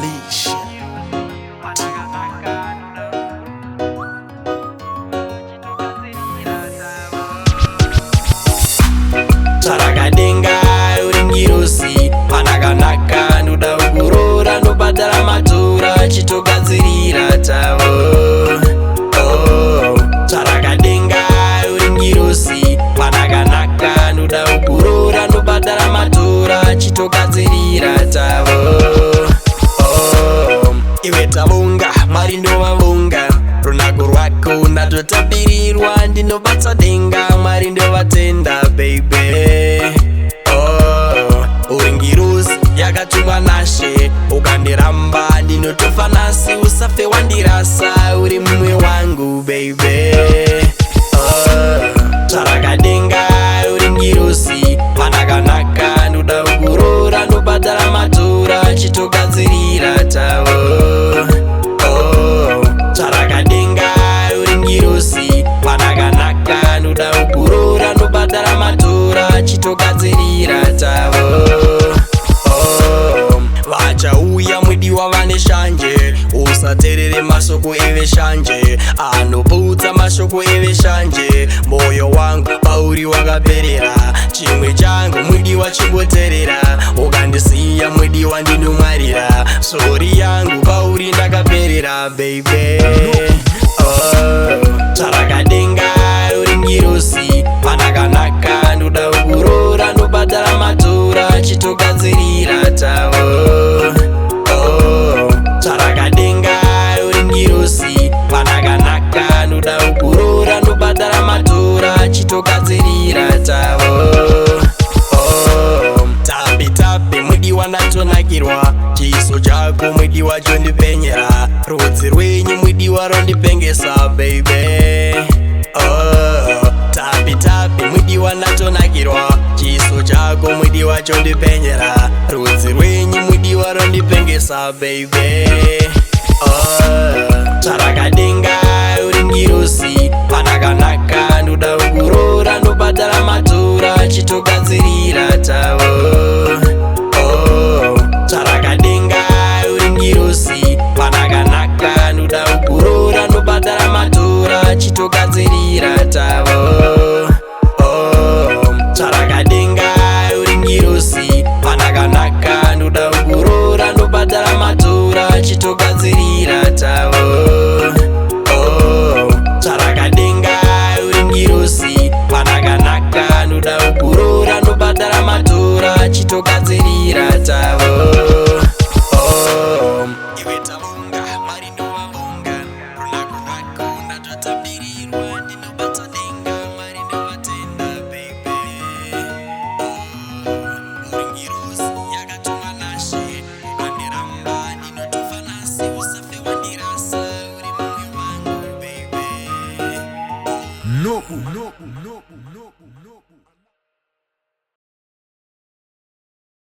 LEESHA. Tsvarakadenga uringirosi panakanaka ndoda kugorora ndobhadhara matora chitogadzirira tavo. Tsvarakadenga uringirosi panakanaka ndoda kugorora ndobhadhara matora chitogadzirira tavo. Iwe tavonga Mwari ndovavonga, runako rwako ndatotapirirwa, ndinobata denga Mwari ndovatenda baby. Uringirosi yakatumwa naShe, ukandiramba ndinotofa nasi, usafe wandirasa, uri mumwe wangu baby. Tsvarakadenga uringirosi panakanaka ndoda kugorora ndobhadhara matora chitogadzirira tavo. Tsvarakadenga uringirosi panakanaka ndoda kugorora ndobhadhara matora chitogadzirira tavo. Vachauya mudiwa vane shanje, usateerere mashoko eveshanje, anoputsa mashoko eveshanje. Moyo wangu pauri wakaperera, chimwe changu mudiwa chimboteerera, ukandisiya mudiwa ndinomwarira, sori yangu pauri ndakaperera baby. Tsvarakadenga uringirosi panakanaka ndoda kugorora ndobhadhara matora chitogadzirira tavo. Tsvarakadenga uringirosi panakanaka ndoda kugorora ndobhadhara matora chitogadzirira tavo. Tapi mudiwa ndatonakirwa, chiso chako mudiwa chondipenyera, rudzi rwenyu mudiwa rondipengesa baby. Tapi mudiwa ndatonakirwa, chiso chako mudiwa chondipenyera, rudzi rwenyu mudiwa rondipengesa baby. Tsvarakadenga uringirosi panakanaka ndoda kugorora ndobhadhara matora chitogadzirira tavo. Tsvarakadenga uringirosi panakanaka ndoda kugorora ndobhadhara matora chitogadzirira tavo. Tsvarakadenga uringirosi panakanaka ndoda kugorora ndobhadhara matora chitogadzirira tavo. Tsvarakadenga uringirosi panakanaka ndoda kugorora ndobhadhara matora chitogadzirira tavo. Iwe tavonga Mwari ndovavonga, runako rwako ndatotapirirwa, ndinobata denga Mwari ndovatenda baby. Uringirosi yakatumwa naShe, ukandiramba ndinotofa nasi, usafe wandirasa, uri mumwe wangu baby.